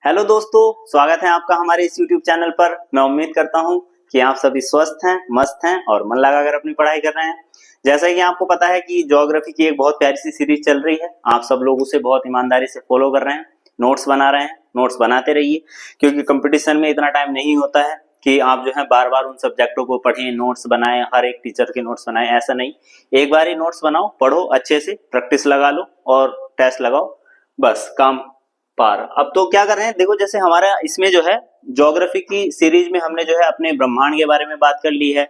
Hello दोस्तों, स्वागत है आपका हमारे इस YouTube चैनल पर। मैं उम्मीद करता हूं कि आप सभी स्वस्थ हैं, मस्त हैं और मन लगाकर अपनी पढ़ाई कर रहे हैं। जैसा कि आपको पता है कि ज्योग्राफी की एक बहुत प्यारी सी सीरीज चल रही है। आप सब लोग उसे बहुत ईमानदारी से फॉलो कर रहे हैं, नोट्स बना रहे हैं। नोट्स बनाते रहिए, क्योंकि कंपटीशन में इतना टाइम नहीं होता है कि आप जो है बार बार उन सब्जेक्टों को पढ़ें, नोट्स बनाएं, हर एक टीचर के नोट्स बनाएं। ऐसा नहीं, एक बार ही नोट्स बनाओ, पढ़ो अच्छे से, प्रैक्टिस लगा लो और टेस्ट लगाओ, बस काम पार। अब तो क्या कर रहे हैं, देखो जैसे हमारा इसमें जो है ज्योग्राफी की सीरीज में हमने जो है अपने ब्रह्मांड के बारे में बात कर ली है,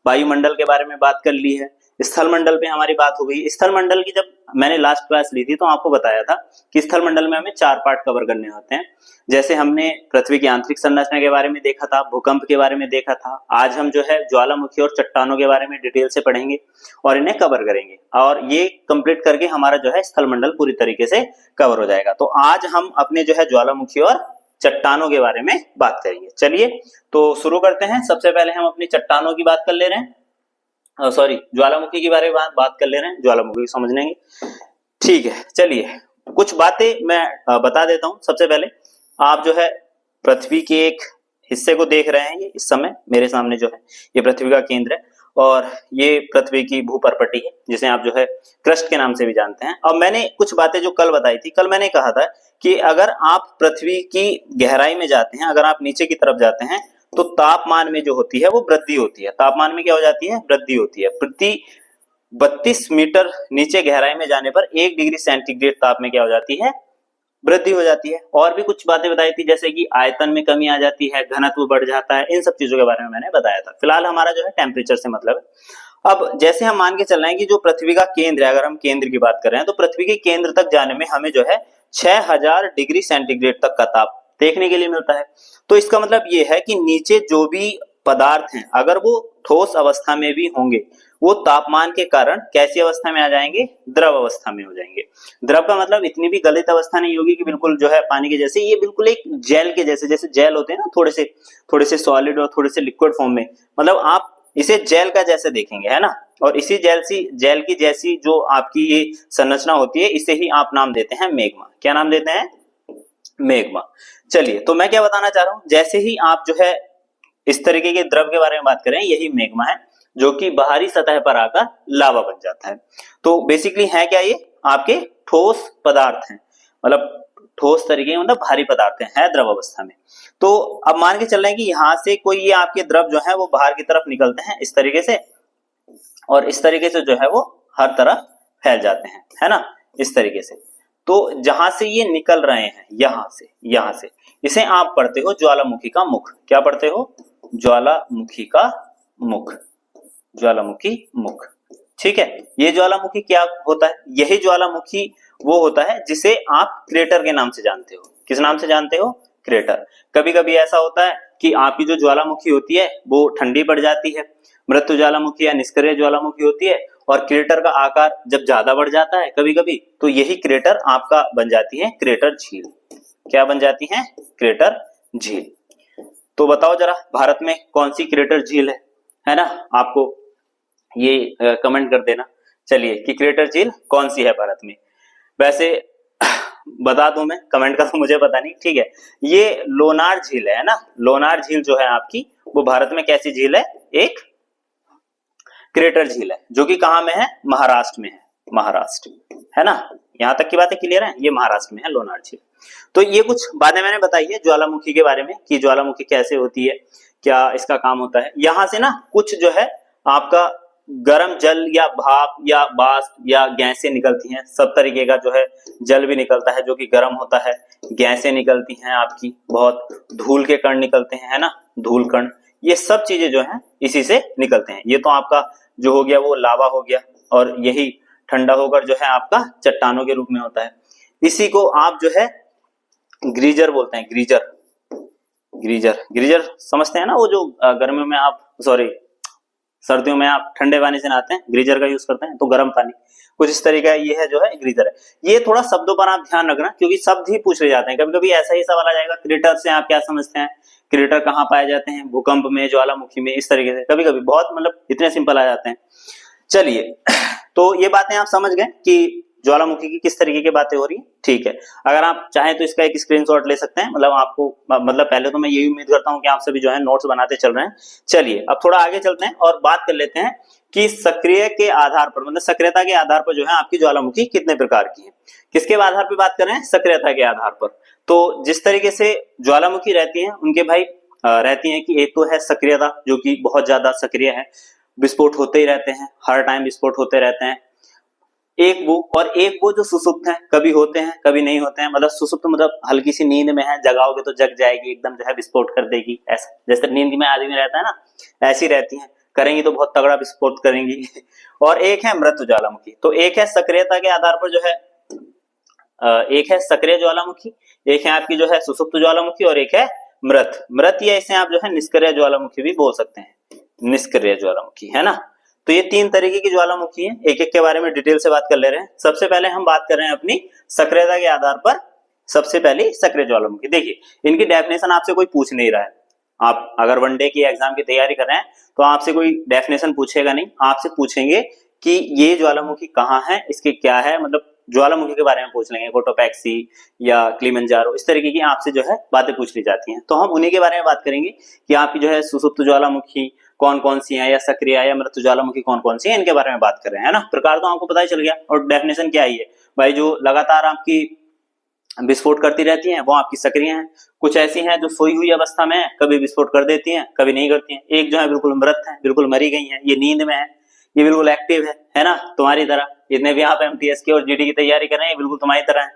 वायुमंडल के बारे में बात कर ली है, स्थल मंडल पे हमारी बात हो गई। स्थल मंडल की जब मैंने लास्ट क्लास ली थी तो आपको बताया था कि स्थल मंडल में हमें 4 पार्ट कवर करने होते हैं। जैसे हमने पृथ्वी की आंतरिक संरचना के बारे में देखा था, भूकंप के बारे में देखा था। आज हम जो है ज्वालामुखी और चट्टानों के बारे में डिटेल से पढ़ेंगे और इन्हें कवर करेंगे, और ये कंप्लीट करके हमारा जो है स्थल मंडल पूरी तरीके से कवर हो जाएगा। तो आज हम अपने जो है ज्वालामुखी और चट्टानों के बारे में बात करेंगे। चलिए तो शुरू करते हैं। सबसे पहले हम अपनी चट्टानों की बात कर ले रहे हैं, सॉरी ज्वालामुखी के बारे में बात कर ले रहे हैं, ज्वालामुखी समझ लेंगे। ठीक है, चलिए कुछ बातें मैं बता देता हूं। सबसे पहले आप जो है पृथ्वी के एक हिस्से को देख रहे हैं। ये इस समय मेरे सामने जो है ये पृथ्वी का केंद्र है और ये पृथ्वी की भूपर्पटी है, जिसे आप जो है क्रस्ट के नाम से भी जानते हैं। अब मैंने कुछ बातें जो कल बताई थी, कल मैंने कहा था कि अगर आप पृथ्वी की गहराई में जाते हैं, अगर आप नीचे की तरफ जाते हैं तो तापमान में जो होती है वो वृद्धि होती है। तापमान में क्या हो जाती है? वृद्धि होती है। प्रति 32 मीटर नीचे गहराई में जाने पर 1 डिग्री सेंटीग्रेड ताप में क्या हो जाती है? वृद्धि हो जाती है। और भी कुछ बातें बताई थी, जैसे कि आयतन में कमी आ जाती है, घनत्व बढ़ जाता है। इन सब चीजों के बारे में मैंने बताया था। फिलहाल हमारा जो है टेम्परेचर से मतलब है। अब जैसे हम मान के चल रहे हैं कि जो पृथ्वी का केंद्र है, अगर हम केंद्र की बात कर रहे हैं तो पृथ्वी के केंद्र तक जाने में हमें जो है 6000 डिग्री सेंटीग्रेड तक का ताप देखने के लिए मिलता है। तो इसका मतलब ये है कि नीचे जो भी पदार्थ हैं, अगर वो ठोस अवस्था में भी होंगे, वो तापमान के कारण कैसी अवस्था में आ जाएंगे? द्रव अवस्था में हो जाएंगे। द्रव का मतलब इतनी भी गलित अवस्था नहीं होगी कि बिल्कुल जो है पानी के जैसे, ये बिल्कुल एक जेल के जैसे, जैसे जेल होते हैं ना, थोड़े से सॉलिड और थोड़े से लिक्विड फॉर्म में, मतलब आप इसे जेल का जैसे देखेंगे, है ना। और इसी जेल की जैसी जो आपकी ये संरचना होती है, इसे ही आप नाम देते हैं मेग्मा। क्या नाम देते हैं? मेग्मा। चलिए, तो मैं क्या बताना चाह रहा हूं, जैसे ही आप जो है इस तरीके के द्रव के बारे में बात करें, यही मेग्मा है जो कि बाहरी सतह पर आकर लावा बन जाता है। तो बेसिकली है क्या? ये आपके ठोस पदार्थ हैं, मतलब ठोस तरीके, मतलब भारी पदार्थ है द्रव अवस्था में। तो अब मान के चल रहे हैं कि यहां से कोई ये आपके द्रव जो है वो बाहर की तरफ निकलते हैं इस तरीके से, और इस तरीके से जो है वो हर तरफ फैल जाते हैं, है ना, इस तरीके से। तो जहां से ये निकल रहे हैं, यहां से इसे आप पढ़ते हो ज्वालामुखी का मुख। क्या पढ़ते हो? ज्वालामुखी का मुख, ज्वालामुखी मुख। ठीक है, ये ज्वालामुखी क्या होता है? यही ज्वालामुखी वो होता है जिसे आप क्रेटर के नाम से जानते हो। किस नाम से जानते हो? क्रेटर। कभी कभी ऐसा होता है कि आपकी जो ज्वालामुखी होती है वो ठंडी पड़ जाती है, मृत्यु ज्वालामुखी या निष्क्रिय ज्वालामुखी होती है, और क्रेटर का आकार जब ज्यादा बढ़ जाता है कभी कभी, तो यही क्रेटर आपका बन जाती है क्रेटर झील। क्या बन जाती है? क्रेटर झील। तो बताओ जरा, भारत में कौन सी क्रेटर झील है ना, आपको ये कमेंट कर देना। चलिए कि क्रेटर झील कौन सी है भारत में। वैसे बता दूं मैं, कमेंट का तो मुझे पता नहीं, ठीक है। ये लोनार झील है ना, लोनार झील जो है आपकी, वो भारत में कैसी झील है? एक क्रेटर झील है, जो कि कहां में है? महाराष्ट्र में है। महाराष्ट्र, है ना। यहां तक की बातें क्लियर है? ये महाराष्ट्र में है लोनार झील। तो ये कुछ बातें मैंने बताई है ज्वालामुखी के बारे में कि ज्वालामुखी कैसे होती है, क्या इसका काम होता है। यहां से ना कुछ जो है आपका गर्म जल या भाप या वाष्प या गैसें निकलती हैं। सब तरीके का जो है जल भी निकलता है जो कि गर्म होता है, गैसें निकलती हैं आपकी, बहुत धूल के कण निकलते हैं, है ना, धूल कण। ये सब चीजें जो है इसी से निकलते हैं। ये तो आपका जो हो गया वो लावा हो गया, और यही ठंडा होकर जो है आपका चट्टानों के रूप में होता है। इसी को आप जो है ग्रीजर बोलते हैं। ग्रीजर समझते हैं ना, वो जो गर्मियों में आप, सॉरी सर्दियों में आप ठंडे पानी से नहाते हैं, ग्रीजर का यूज करते हैं, तो गर्म पानी, कुछ इस तरीका ये है जो है ग्रीजर है। ये थोड़ा शब्दों पर आप ध्यान रखना, क्योंकि शब्द ही पूछ ले जाते हैं। कभी कभी ऐसा ही सवाल आ जाएगा, क्रेटर से आप क्या समझते हैं? क्रेटर कहाँ पाए जाते हैं? भूकंप में, ज्वालामुखी में, इस तरीके से कभी कभी बहुत मतलब इतने सिंपल आ जाते हैं। चलिए, तो ये बातें आप समझ गए कि ज्वालामुखी की किस तरीके की बातें हो रही है, ठीक है। अगर आप चाहें तो इसका एक स्क्रीनशॉट ले सकते हैं, मतलब आपको पहले तो मैं यही उम्मीद करता हूं कि आप सभी जो है नोट्स बनाते चल रहे हैं। चलिए अब थोड़ा आगे चलते हैं और बात कर लेते हैं कि सक्रिय के आधार पर, मतलब सक्रियता के आधार पर जो है आपकी ज्वालामुखी कितने प्रकार की है। किसके आधार पर बात कर रहे हैं, सक्रियता के आधार पर। तो जिस तरीके से ज्वालामुखी रहती है उनके भाई रहती है कि एक तो है सक्रियता जो कि बहुत ज्यादा सक्रिय है, विस्फोट होते ही रहते हैं, हर टाइम विस्फोट होते रहते हैं। एक वो जो सुसुप्त है, कभी होते हैं कभी नहीं होते हैं, मतलब सुसुप्त मतलब हल्की सी नींद में है, जगाओगे तो जग जाएगी, एकदम जो है विस्फोट कर देगी, ऐसा जैसे नींद में आदमी रहता है ना, ऐसी रहती है, करेंगी तो बहुत तगड़ा विस्फोट करेंगी। और एक है मृत ज्वालामुखी। तो एक है सक्रियता के आधार पर जो है एक है सक्रिय ज्वालामुखी, एक है आपकी जो है सुसुप्त ज्वालामुखी और एक है मृत या इसे आप जो है निष्क्रिय ज्वालामुखी भी बोल सकते हैं, निष्क्रिय ज्वालामुखी, है ना। तो ये तीन तरीके की ज्वालामुखी है, एक एक के बारे में डिटेल से बात कर ले रहे हैं। सबसे पहले हम बात कर रहे हैं अपनी सक्रियता के आधार पर। सबसे पहले सक्रिय ज्वालामुखी, देखिए इनकी डेफिनेशन आपसे कोई पूछ नहीं रहा है। आप अगर वनडे की एग्जाम की तैयारी कर रहे हैं तो आपसे कोई डेफिनेशन पूछेगा नहीं, आपसे पूछेंगे कि ये ज्वालामुखी कहाँ है, इसके क्या है, मतलब ज्वालामुखी के बारे में पूछ लेंगे, कोटोपैक्सी या किलिमंजारो, इस तरीके की आपसे जो है बातें पूछ ली जाती हैं। तो हम उन्हीं के बारे में बात करेंगे कि आपकी जो है सुसुप्त ज्वालामुखी कौन कौन सी है, या सक्रिय या मृत ज्वालामुखी कौन कौन सी है, इनके बारे में बात कर रहे हैं, है ना। प्रकार तो आपको पता ही चल गया। और डेफिनेशन क्या है भाई, जो लगातार आपकी विस्फोट करती रहती हैं वो आपकी सक्रिय हैं। कुछ ऐसी हैं जो सोई हुई अवस्था में है, कभी विस्फोट कर देती हैं कभी नहीं करती हैं। एक जो है बिल्कुल मृत है, बिल्कुल मरी गई है, ये नींद में है, ये बिल्कुल एक्टिव है ना, तुम्हारी तरह। जितने भी आप एमटीएस की और जीडी की तैयारी कर रहे हैं बिल्कुल तुम्हारी तरह है।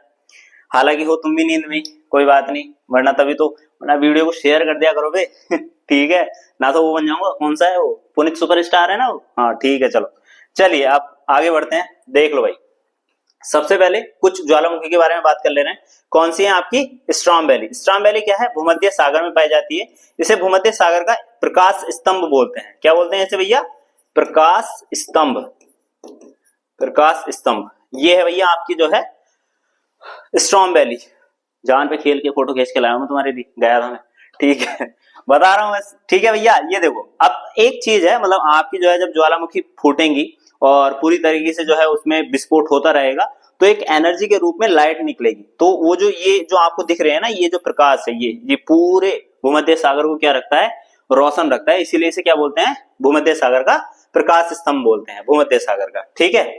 हालांकि हो तुम भी नींद में, कोई बात नहीं, वरना तभी तो, वरना वीडियो को शेयर कर दिया करो बे। ठीक है ना, तो वो बन जाऊंगा, कौन सा है वो, पुनीत सुपरस्टार है ना वो, हाँ ठीक है। चलो चलिए अब आगे बढ़ते हैं, देख लो भाई। सबसे पहले कुछ ज्वालामुखी के बारे में बात कर ले रहे हैं। कौन सी है आपकी, स्ट्रॉम वैली। स्ट्रॉम वैली क्या है, भूमध्य सागर में पाई जाती है। इसे भूमध्य सागर का प्रकाश स्तंभ बोलते हैं। क्या बोलते हैं इसे भैया, प्रकाश स्तंभ। प्रकाश स्तंभ ये है भैया आपकी जो है स्ट्रॉम वैली। जान पे खेल के फोटो खींच के लाया हूं तुम्हारे लिए, गया था मैं, ठीक है, बता रहा हूं बस, ठीक है भैया। ये देखो अब एक चीज है, मतलब आपकी जो है जब ज्वालामुखी फूटेंगी और पूरी तरीके से जो है उसमें विस्फोट होता रहेगा तो एक एनर्जी के रूप में लाइट निकलेगी। तो वो जो ये जो आपको दिख रहे हैं ना, ये जो प्रकाश है, ये पूरे भूमध्य सागर को क्या रखता है, रोशन रखता है। इसीलिए इसे क्या बोलते हैं, भूमध्य सागर का प्रकाश स्तंभ बोलते हैं, भूमध्य सागर का, ठीक है।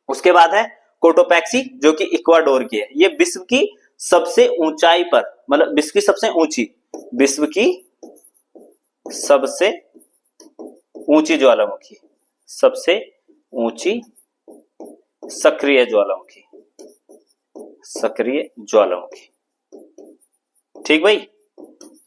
उसके बाद है कोटोपैक्सी जो कि इक्वाडोर की है। ये विश्व की सबसे ऊंचाई पर, मतलब विश्व की सबसे ऊंची, विश्व की सबसे ऊंची ज्वालामुखी, सबसे ऊंची सक्रिय ज्वालामुखी, सक्रिय ज्वालामुखी, ठीक भाई।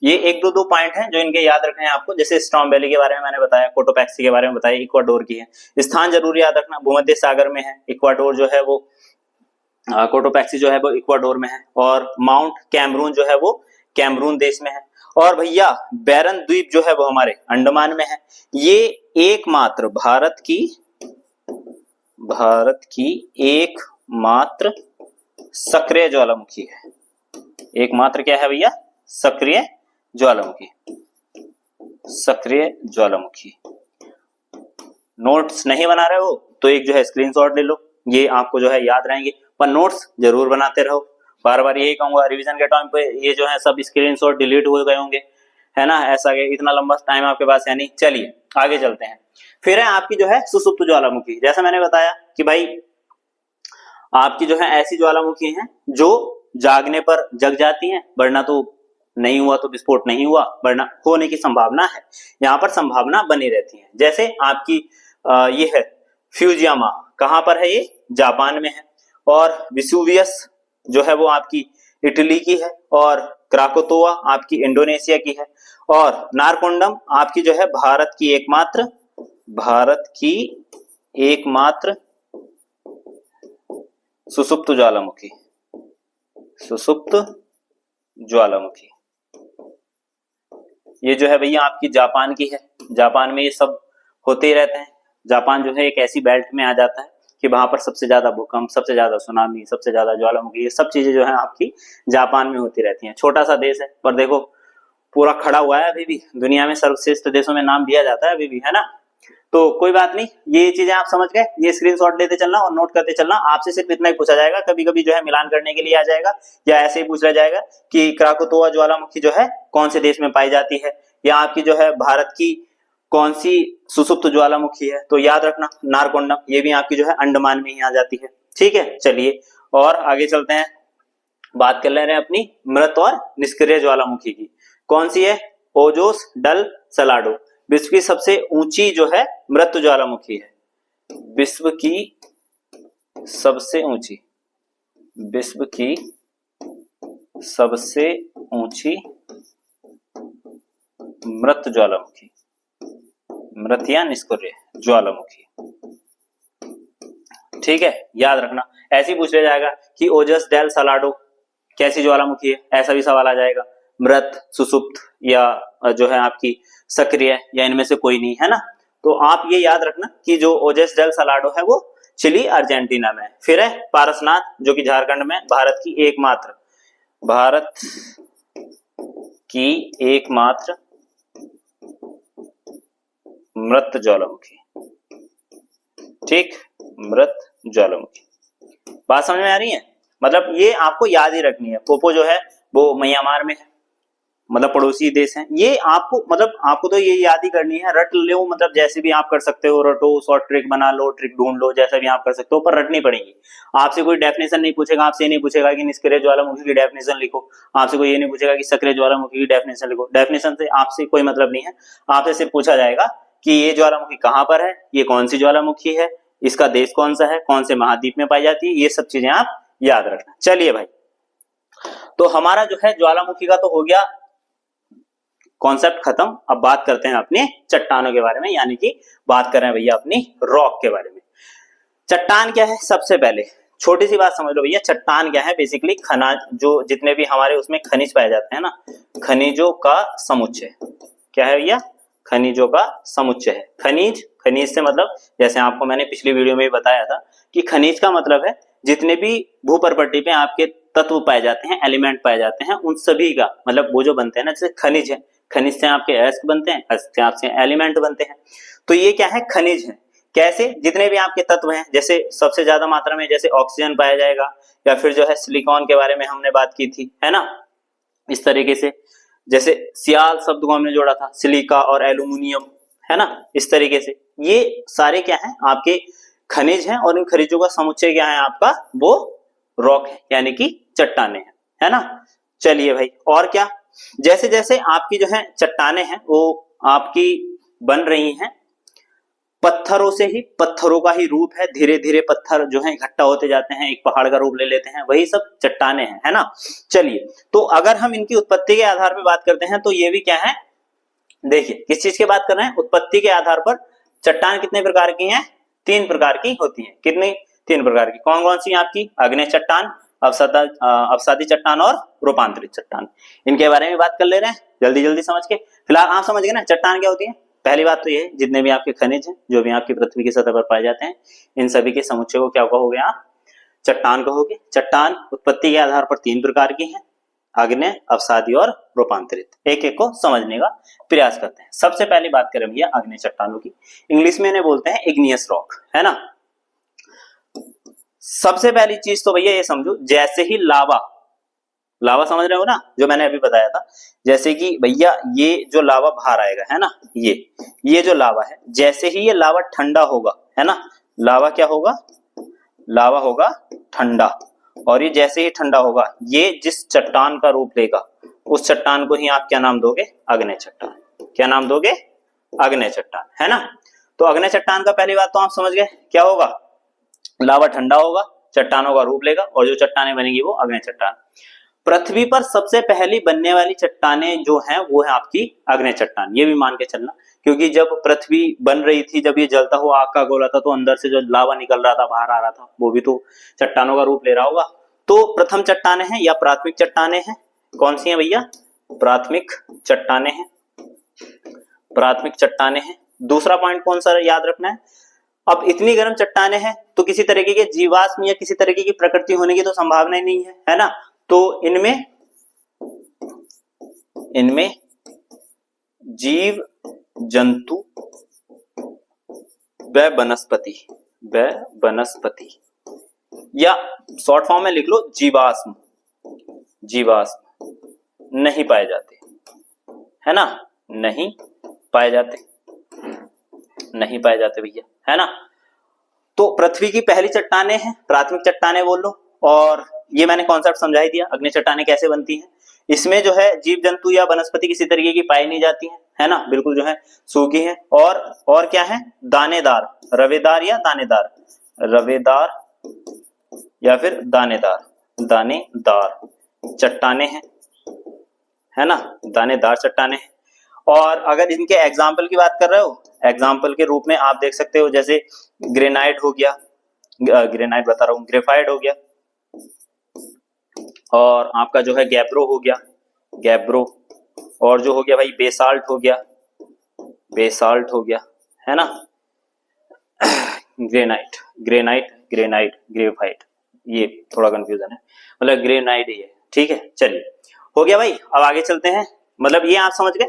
ये एक दो पॉइंट हैं जो इनके याद रखने हैं आपको। जैसे स्ट्रॉम वैली के बारे में मैंने बताया, कोटोपैक्सी के बारे में बताया, इक्वाडोर की है। स्थान जरूर याद रखना, भूमध्य सागर में है, इक्वाडोर जो है वो, कोटोपैक्सी जो है वो इक्वाडोर में है, और माउंट कैमरून जो है वो कैमरून देश में है। और भैया बैरन द्वीप जो है वो हमारे अंडमान में है। ये एकमात्र भारत की एकमात्र सक्रिय ज्वालामुखी है। एकमात्र क्या है भैया, सक्रिय ज्वालामुखी, सक्रिय ज्वालामुखी। नोट्स नहीं बना रहे हो तो एक जो है स्क्रीनशॉट ले लो, ये आपको जो है याद रहेंगे, पर नोट्स जरूर बनाते रहो। बार बार यही कहूंगा, रिवीजन के टाइम पे ये जो है सब स्क्रीनशॉट डिलीट हो गए होंगे, है ना, ऐसा इतना लंबा टाइम आपके पास है नहीं। चलिए आगे चलते हैं। फिर है आपकी जो है सुसुप्त ज्वालामुखी। जैसा मैंने बताया कि भाई आपकी जो है ऐसी ज्वालामुखी हैं जो जागने पर जग जाती हैं, वरना तो नहीं हुआ तो विस्फोट नहीं हुआ, वरना होने की संभावना है, यहाँ पर संभावना बनी रहती है। जैसे आपकी ये है फ्यूजियामा, कहां पर है ये, जापान में है। और विसुवियस जो है वो आपकी इटली की है, और क्राकोतोआ आपकी इंडोनेशिया की है, और नारकोंडम आपकी जो है भारत की एकमात्र सुसुप्त ज्वालामुखी, सुसुप्त ज्वालामुखी। ये जो है भैया आपकी जापान की है। जापान में ये सब होते ही रहते हैं। जापान जो है एक ऐसी बेल्ट में आ जाता है कि वहां पर सबसे ज्यादा भूकंप, सबसे ज्यादा सुनामी, सबसे ज्यादा ज्वालामुखी, ये सब चीजें जो है आपकी जापान में होती रहती हैं। छोटा सा देश है पर देखो पूरा खड़ा हुआ है अभी भी, दुनिया में सर्वश्रेष्ठ देशों में नाम दिया जाता है अभी भी, है ना। तो कोई बात नहीं, ये चीजें आप समझ गए, ये स्क्रीनशॉट लेते चलना और नोट करते चलना। आपसे सिर्फ इतना ही पूछा जाएगा, कभी कभी जो है मिलान करने के लिए आ जाएगा, या ऐसे ही पूछा जाएगा कि क्राकोतोआ ज्वालामुखी जो है कौन से देश में पाई जाती है, या आपकी जो है भारत की कौन सी सुसुप्त ज्वालामुखी है। तो याद रखना नारकोंडम, ये भी आपकी जो है अंडमान में ही आ जाती है। ठीक है, चलिए और आगे चलते हैं, बात कर ले रहे हैं अपनी मृत और निष्क्रिय ज्वालामुखी की। कौन सी है? ओजोस डल सलाडो। विश्व की सबसे ऊंची जो है मृत ज्वालामुखी है, विश्व की सबसे ऊंची, विश्व की सबसे ऊंची मृत ज्वालामुखी, मृत या निष्क्रिय ज्वालामुखी। ठीक है, याद रखना। ऐसे ही पूछ लिया जाएगा कि ओजस डेल सलाडो कैसी ज्वालामुखी है, ऐसा भी सवाल आ जाएगा। मृत, सुसुप्त या जो है आपकी सक्रिय, या इनमें से कोई नहीं, है ना। तो आप ये याद रखना कि जो ओजस डेल सलाडो है वो चिली अर्जेंटीना में। फिर है पारसनाथ जो कि झारखंड में, भारत की एकमात्र, भारत की एकमात्र मृत ज्वालामुखी। ठीक, मृत ज्वालामुखी। बात समझ में आ रही है? मतलब ये आपको याद ही रखनी है। पोपो जो है वो म्यांमार में है, मतलब पड़ोसी देश है। ये आपको मतलब आपको तो ये याद ही करनी है, रट लो, मतलब जैसे भी आप कर सकते हो, रटो, शॉर्ट ट्रिक बना लो, ट्रिक ढूंढ लो, जैसा भी आप कर सकते हो, पर रटनी पड़ेगी। आपसे कोई डेफिनेशन नहीं पूछेगा, आपसे ये नहीं पूछेगा कि निष्क्रिय ज्वालामुखी की डेफिनेशन लिखो, आपसे कोई ये नहीं पूछेगा कि सक्रिय ज्वालामुखी की डेफिनेशन लिखो। डेफिनेशन से आपसे कोई मतलब नहीं है, आपसे सिर्फ पूछा जाएगा कि ये ज्वालामुखी कहां पर है, ये कौन सी ज्वालामुखी है, इसका देश कौन सा है, कौन से महाद्वीप में पाई जाती है, ये सब चीजें आप याद रखना। चलिए भाई, तो हमारा जो है ज्वालामुखी का तो हो गया कॉन्सेप्ट खत्म। अब बात करते हैं अपने चट्टानों के बारे में, यानी कि बात कर रहे हैं भैया अपनी रॉक के बारे में। चट्टान क्या है? सबसे पहले छोटी सी बात समझ लो भैया, चट्टान क्या है? बेसिकली खनिज, जो जितने भी हमारे उसमें खनिज पाए जाते हैं ना, खनिजों का समुच्चय। क्या है भैया? खनिजों का समुच्चय है। खनिज, खनिज से मतलब जैसे आपको मैंने पिछली वीडियो में भी बताया था कि खनिज का मतलब है जितने भी भूप्रपट्टी पे आपके तत्व पाए जाते हैं, एलिमेंट पाए जाते हैं, उन सभी का मतलब वो जो बनते हैं ना, जैसे खनिज है, खनिज से आपके अयस्क बनते हैं, अयस्क से आपसे एलिमेंट बनते हैं। तो ये क्या है? खनिज है। कैसे? जितने भी आपके तत्व हैं, जैसे सबसे ज्यादा मात्रा में जैसे ऑक्सीजन पाया जाएगा, या फिर जो है सिलिकॉन के बारे में हमने बात की थी, है ना, इस तरीके से। जैसे सियाल शब्द को हमने जोड़ा था, सिलिका और एल्यूमिनियम, है ना, इस तरीके से। ये सारे क्या हैं? आपके खनिज हैं, और इन खनिजों का समुच्चय क्या है आपका? वो रॉक है, यानी कि चट्टाने हैं, है ना। चलिए भाई, और क्या? जैसे जैसे आपकी जो है चट्टाने हैं वो आपकी बन रही हैं, पत्थरों से ही, पत्थरों का ही रूप है, धीरे धीरे पत्थर जो है इकट्ठा होते जाते हैं, एक पहाड़ का रूप ले लेते हैं, वही सब चट्टाने हैं, है ना। चलिए, तो अगर हम इनकी उत्पत्ति के आधार पर बात करते हैं तो ये भी क्या है? देखिए, किस चीज की बात कर रहे हैं? उत्पत्ति के आधार पर चट्टान कितने प्रकार की हैं? 3 प्रकार की होती हैं। कितनी? 3 प्रकार की। कौन कौन सी? आपकी आग्नेय चट्टान, अवसादी चट्टान और रूपांतरित चट्टान। इनके बारे में बात कर ले रहे हैं जल्दी जल्दी समझ के। फिलहाल आप समझ गए ना चट्टान क्या होती है? पहली बात तो ये, जितने भी आपके खनिज हैं, जो भी आपकी पृथ्वी की सतह पर पाए जाते हैं, इन सभी के समुच्चय को क्या कहोगे आप? चट्टान कहोगे। चट्टान उत्पत्ति के आधार पर 3 प्रकार की हैं, आग्नेय, अवसादी और रूपांतरित। एक एक को समझने का प्रयास करते हैं। सबसे पहले बात करें भैया आग्नेय चट्टानों की, इंग्लिश में इन्हें बोलते हैं इग्नियस रॉक, है ना। सबसे पहली चीज तो भैया ये समझो, जैसे ही लावा, लावा समझ रहे हो ना, जो मैंने अभी बताया था, जैसे कि भैया ये जो लावा बाहर आएगा, है ना, ये जो लावा है, जैसे ही ये लावा ठंडा होगा, है ना, लावा क्या होगा? लावा होगा ठंडा, और ये जैसे ही ठंडा होगा, ये जिस चट्टान का रूप लेगा, उस चट्टान को ही आप क्या नाम दोगे? आग्नेय चट्टान। क्या नाम दोगे? आग्नेय चट्टान, है ना। तो आग्नेय चट्टान का पहली बात तो आप समझ गए, क्या होगा? लावा ठंडा होगा, चट्टानों का रूप लेगा, और जो चट्टानें बनेगी वो आग्नेय चट्टान। पृथ्वी पर सबसे पहली बनने वाली चट्टानें जो हैं वो है आपकी आग्नेय चट्टान, ये भी मान के चलना, क्योंकि जब पृथ्वी बन रही थी, जब ये जलता हुआ आग का गोला था, तो अंदर से जो लावा निकल रहा था, बाहर आ रहा था, वो भी तो चट्टानों का रूप ले रहा होगा। तो प्रथम चट्टानें हैं या प्राथमिक चट्टानें हैं, कौन सी हैं भैया? प्राथमिक चट्टानें हैं, प्राथमिक चट्टानें हैं। दूसरा पॉइंट कौन सा याद रखना है? अब इतनी गर्म चट्टानें हैं तो किसी तरीके के जीवाश्म या किसी तरीके की प्रकृति होने की तो संभावना ही नहीं है ना। तो इनमें जीव जंतु वनस्पति, वनस्पति, या शॉर्ट फॉर्म में लिख लो जीवाश्म, जीवाश्म नहीं पाए जाते, है ना, नहीं पाए जाते, नहीं पाए जाते भैया, है ना। तो पृथ्वी की पहली चट्टानें हैं, प्राथमिक चट्टानें बोल लो। और ये मैंने कॉन्सेप्ट समझा ही दिया, अग्नि चट्टानें कैसे बनती हैं। इसमें जो है जीव जंतु या वनस्पति किसी तरीके की पाई नहीं जाती है ना, बिल्कुल जो है सूखी है। और क्या है, दानेदार, रवेदार या दानेदार, रवेदार या फिर दानेदार, दानेदार चट्टानें हैं, है ना, दानेदार चट्टानें हैं। और अगर इनके एग्जाम्पल की बात कर रहे हो, एग्जाम्पल के रूप में आप देख सकते हो, जैसे ग्रेनाइट हो गया, ग्रेनाइट बता रहा हूं, ग्रेफाइट हो गया, और आपका जो है गैब्रो हो गया, गैब्रो, और जो हो गया भाई बेसाल्ट हो गया, बेसाल्ट हो गया, है ना। ग्रेनाइट, ग्रेनाइट, ग्रेनाइट, ग्रेफाइट, ये थोड़ा कंफ्यूजन है, मतलब ग्रेनाइट ही है, ठीक है। चलिए हो गया भाई, अब आगे चलते हैं। मतलब ये आप समझ गए,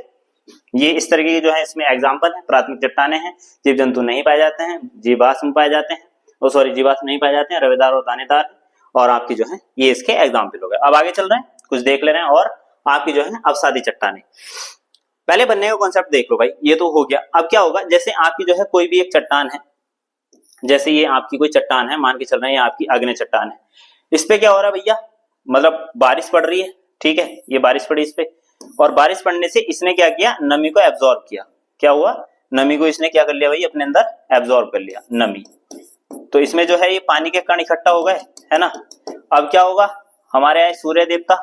ये इस तरीके की जो है इसमें एग्जाम्पल है। प्राथमिक चट्टानें हैं, जीव जंतु नहीं पाए जाते हैं, जीवाश्म पाए जाते हैं, और सॉरी जीवाश्म नहीं पाए जाते हैं, रवेदार और दानेदार, और आपकी जो है ये इसके एग्जाम्पल हो गए। अब आगे चल रहे हैं, कुछ देख ले रहे हैं, और आपकी जो है अवसादी चट्टानें। पहले बनने का कॉन्सेप्ट देख लो भाई, ये तो हो गया। अब क्या होगा, जैसे आपकी जो है कोई भी एक चट्टान है, जैसे ये आपकी कोई चट्टान है, मान के चल रहे हैं ये आपकी अग्नि चट्टान है, इस पे क्या हो रहा है भैया, मतलब बारिश पड़ रही है, ठीक है, ये बारिश पड़ी इस पे, और बारिश पड़ने से इसने क्या किया, नमी को एब्जॉर्ब किया। क्या हुआ, नमी को इसने क्या कर लिया भाई, अपने अंदर एब्जॉर्ब कर लिया नमी। तो इसमें जो है ये पानी के कण इकट्ठा हो गए, है ना। अब क्या होगा, हमारे यहाँ सूर्य देवता,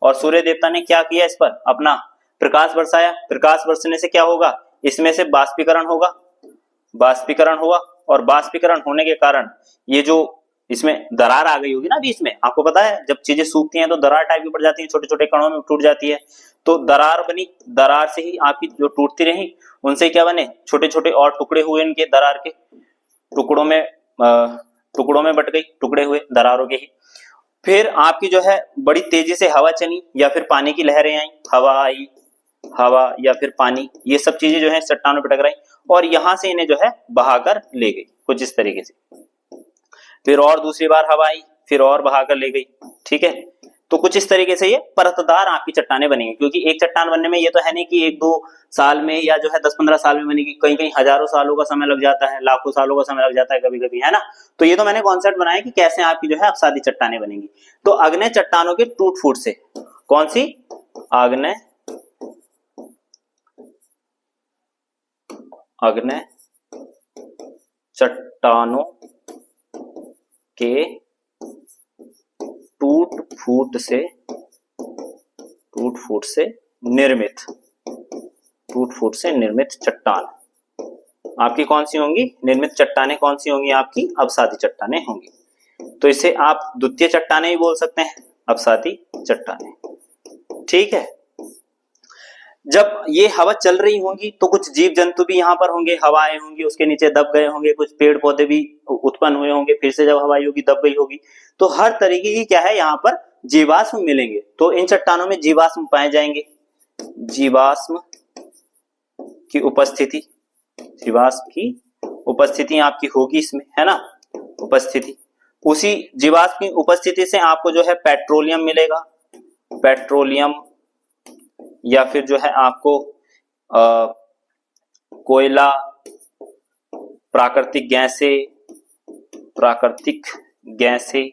और सूर्य देवता ने क्या किया, इस पर अपना प्रकाश बरसाया। प्रकाश बरसने से क्या होगा, इसमें से बाष्पीकरण होगा, बाष्पीकरण हुआ, और बाष्पीकरण होने के कारण ये जो इसमें दरार आ गई होगी ना बीच में, आपको पता है जब चीजें सूखती हैं तो दरार टाइप की पड़ जाती है, छोटे छोटे कणों में टूट जाती है, तो दरार बनी, दरार से ही आपकी जो टूटती रही, उनसे क्या बने, छोटे छोटे और टुकड़े हुए, इनके दरार के टुकड़ों में बट गई, टुकड़े हुए दरारों के ही। फिर आपकी जो है बड़ी तेजी से हवा चली, या फिर पानी की लहरें आई, हवा आई, हवा या फिर पानी, ये सब चीजें जो है चट्टानों पर टकराई, और यहां से इन्हें जो है बहाकर ले गई, कुछ इस तरीके से। फिर और दूसरी बार हवा आई, फिर और बहाकर ले गई, ठीक है। तो कुछ इस तरीके से ये परतदार आपकी चट्टानें बनेंगी, क्योंकि एक चट्टान बनने में ये तो है नहीं कि 1-2 साल में या जो है 10-15 साल में बनेगी, कहीं कहीं हजारों सालों का समय लग जाता है, लाखों सालों का समय लग जाता है कभी कभी, है ना। तो ये तो मैंने कॉन्सेप्ट बनाया कि कैसे आपकी जो है अवसादी चट्टानें बनेंगी। तो अग्नि चट्टानों के टूट फूट से, कौन सी, अग्नि चट्टानों के टूट फूट से निर्मित चट्टान आपकी कौन सी होंगी, निर्मित चट्टानें कौन सी होंगी, आपकी अवसादी चट्टानें होंगी। तो इसे आप द्वितीय चट्टानें भी बोल सकते हैं, अवसादी चट्टानें, ठीक है। जब ये हवा चल रही होंगी तो कुछ जीव जंतु भी यहाँ पर होंगे, हवाएं होंगी, उसके नीचे दब गए होंगे, कुछ पेड़ पौधे भी उत्पन्न हुए होंगे, फिर से जब हवा होगी दब गई होगी, तो हर तरीके की क्या है यहाँ पर जीवाश्म मिलेंगे। तो इन चट्टानों में जीवाश्म पाए जाएंगे, जीवाश्म की उपस्थिति, जीवाश्म की उपस्थिति आपकी होगी इसमें, है ना, उपस्थिति। उसी जीवाश्म की उपस्थिति से आपको जो है पेट्रोलियम मिलेगा, पेट्रोलियम, या फिर जो है आपको कोयला, प्राकृतिक गैसें,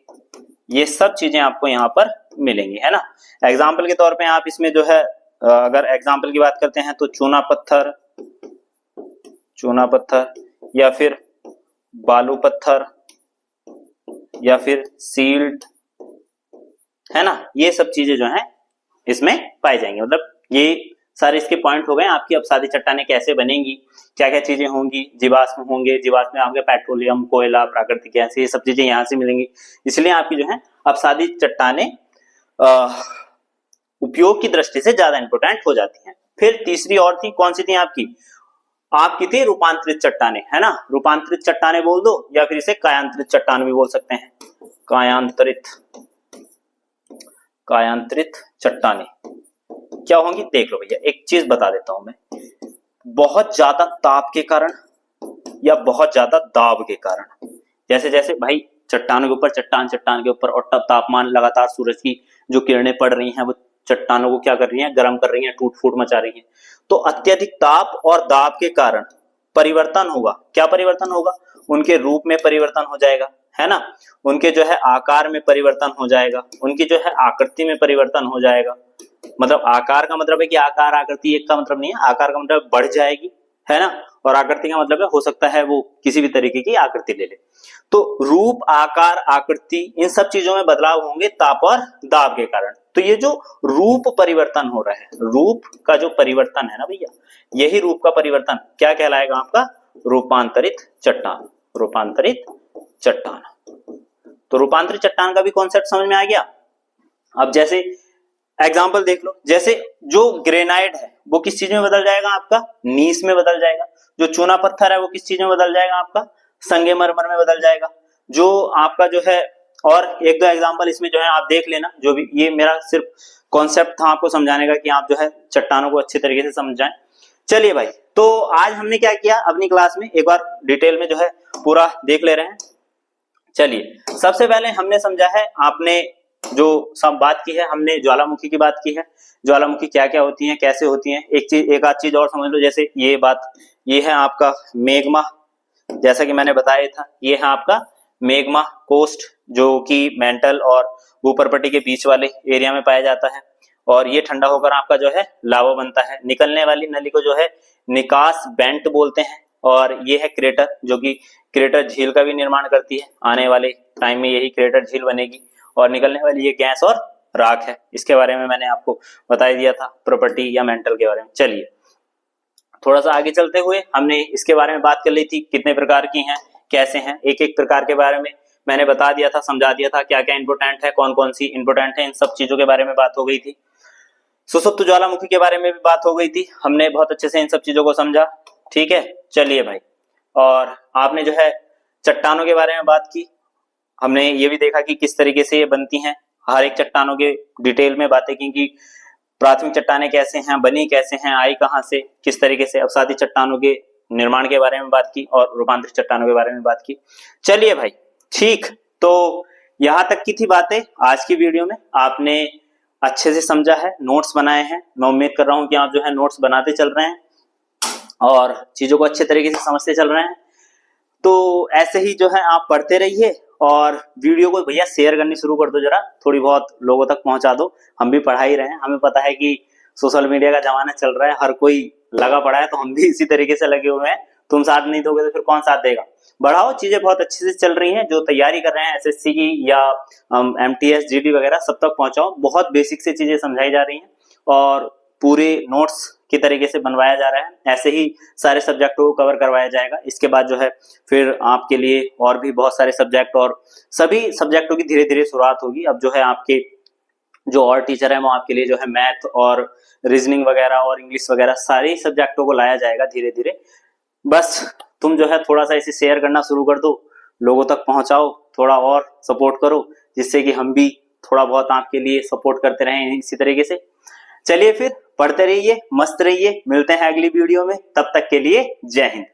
ये सब चीजें आपको यहाँ पर मिलेंगी, है ना। एग्जाम्पल के तौर पे आप इसमें जो है अगर एग्जाम्पल की बात करते हैं तो चूना पत्थर या फिर बालू पत्थर या फिर सील्ट, है ना, ये सब चीजें जो है इसमें पाई जाएंगी। मतलब ये सारे इसके पॉइंट हो गए, आपकी अवसादी चट्टानें कैसे बनेंगी, क्या क्या चीजें होंगी, जीवाश्म होंगे, जीवाश्म में आपके पेट्रोलियम, कोयला, प्राकृतिक गैस, ये सब चीजें यहाँ से मिलेंगी, इसलिए आपकी जो है अवसादी चट्टानें उपयोग की दृष्टि से ज्यादा इंपोर्टेंट हो जाती हैं। फिर तीसरी और थी, कौन सी थी आपकी थी रूपांतरित चट्टानें, है ना। रूपांतरित चट्टानें बोल दो, या फिर इसे कायांतरित चट्टान भी बोल सकते हैं, कायांतरित चट्टानें क्या होंगी देख लो भैया। एक चीज बता देता हूं मैं, बहुत ज्यादा ताप के कारण या बहुत ज्यादा दाब के कारण। जैसे जैसे भाई चट्टानों के ऊपर चट्टान के ऊपर और तापमान लगातार सूरज की जो किरणें पड़ रही हैं वो चट्टानों को क्या कर रही हैं, गर्म कर रही हैं, टूट फूट मचा रही हैं। तो अत्यधिक ताप और दाब के कारण परिवर्तन होगा। क्या परिवर्तन होगा? उनके रूप में परिवर्तन हो जाएगा, है ना, उनके जो है आकार में परिवर्तन हो जाएगा, उनकी जो है आकृति में परिवर्तन हो जाएगा। मतलब आकार का मतलब है कि आकार आकृति एक का मतलब नहीं है, आकार का मतलब बढ़ जाएगी, है ना, और आकृति का मतलब है हो सकता है वो किसी भी तरीके की आकृति ले ले। तो रूप, आकार, आकृति, इन सब चीजों में बदलाव होंगे ताप और दाब के कारण। तो ये जो रूप परिवर्तन हो रहा है, रूप का जो परिवर्तन है ना भैया, यही रूप का परिवर्तन क्या कहलाएगा आपका? रूपांतरित चट्टान। रूपांतरित चट्टान। तो रूपांतरित चट्टान का भी कॉन्सेप्ट समझ में आ गया। अब जैसे एग्जाम्पल देख लो, जैसे जो ग्रेनाइट है वो किस चीज में बदल जाएगा आपका? नीस में बदल जाएगा। जो चूना पत्थर है वो किस चीज में बदल जाएगा आपका? संगमरमर में बदल जाएगा। जो आपका जो है, और एक दो एग्जांपल इसमें जो है आप देख लेना, जो भी ये मेरा सिर्फ कॉन्सेप्ट था आपको समझाने का कि आप जो है चट्टानों को अच्छे तरीके से समझ जाएं। चलिए भाई, तो आज हमने क्या किया अपनी क्लास में, एक बार डिटेल में जो है पूरा देख ले रहे हैं। चलिए, सबसे पहले हमने समझा है, आपने जो सब बात की है, हमने ज्वालामुखी की बात की है। ज्वालामुखी क्या क्या होती है, कैसे होती है, एक आध चीज और समझ लो। जैसे ये बात, ये है आपका मेग्मा, जैसा कि मैंने बताया था, ये है आपका मेग्मा कोस्ट, जो कि मेंटल और ऊपरपट्टी के बीच वाले एरिया में पाया जाता है। और ये ठंडा होकर आपका जो है लावा बनता है। निकलने वाली नली को जो है निकास बेंट बोलते हैं। और ये है क्रेटर, जो कि क्रेटर झील का भी निर्माण करती है। आने वाले टाइम में यही क्रेटर झील बनेगी। और निकलने वाली ये गैस और राख है। इसके बारे में मैंने आपको बता ही दिया था, प्रॉपर्टी या मेंटल के बारे में। चलिए थोड़ा सा आगे चलते हुए, हमने इसके बारे में बात कर ली थी, कितने प्रकार की हैं, कैसे हैं, एक एक प्रकार के बारे में मैंने बता दिया था, समझा दिया था, क्या क्या इंपोर्टेंट है, कौन कौन सी इंपोर्टेंट है, इन सब चीजों के बारे में बात हो गई थी। सुसुप्त ज्वालामुखी के बारे में भी बात हो गई थी, हमने बहुत अच्छे से इन सब चीजों को समझा। ठीक है, चलिए भाई, और आपने जो है चट्टानों के बारे में बात की, हमने ये भी देखा कि किस तरीके से ये बनती हैं, हर एक चट्टानों के डिटेल में बातें की कि प्राथमिक चट्टानें कैसे हैं, बनी कैसे हैं, आई कहां से, किस तरीके से। अब साथ ही चट्टानों के निर्माण के बारे में बात की और रूपांतरित चट्टानों के बारे में बात की। चलिए भाई, ठीक, तो यहां तक की थी बातें आज की वीडियो में। आपने अच्छे से समझा है, नोट्स बनाए हैं। मैं उम्मीद कर रहा हूं कि आप जो है नोट्स बनाते चल रहे हैं और चीजों को अच्छे तरीके से समझते चल रहे हैं। तो ऐसे ही जो है आप पढ़ते रहिए और वीडियो को भैया शेयर करनी शुरू कर दो, जरा थोड़ी बहुत लोगों तक पहुंचा दो। हम भी पढ़ा ही रहे हैं, हमें पता है कि सोशल मीडिया का जमाना चल रहा है, हर कोई लगा पड़ा है, तो हम भी इसी तरीके से लगे हुए हैं। तुम साथ नहीं दोगे तो फिर कौन साथ देगा। बढ़ाओ, चीजें बहुत अच्छे से चल रही हैं। जो तैयारी कर रहे हैं एसएससी की या एमटीएस जीडी वगैरह, सब तक पहुंचाओ। बहुत बेसिक से चीजें समझाई जा रही हैं और पूरे नोट्स की तरीके से बनवाया जा रहा है। ऐसे ही सारे सब्जेक्टों को कवर करवाया जाएगा। इसके बाद जो है फिर आपके लिए और भी बहुत सारे सब्जेक्ट और सभी सब्जेक्टों की धीरे धीरे शुरुआत होगी। अब जो है आपके जो और टीचर है वो आपके लिए जो है मैथ और रीजनिंग वगैरह और इंग्लिश वगैरह सारे सब्जेक्टों को लाया जाएगा धीरे धीरे। बस तुम जो है थोड़ा सा इसे शेयर करना शुरू कर दो, लोगों तक पहुंचाओ, थोड़ा और सपोर्ट करो, जिससे कि हम भी थोड़ा बहुत आपके लिए सपोर्ट करते रहें इसी तरीके से। चलिए फिर पढ़ते रहिए, मस्त रहिए, मिलते हैं अगली वीडियो में, तब तक के लिए जय हिंद।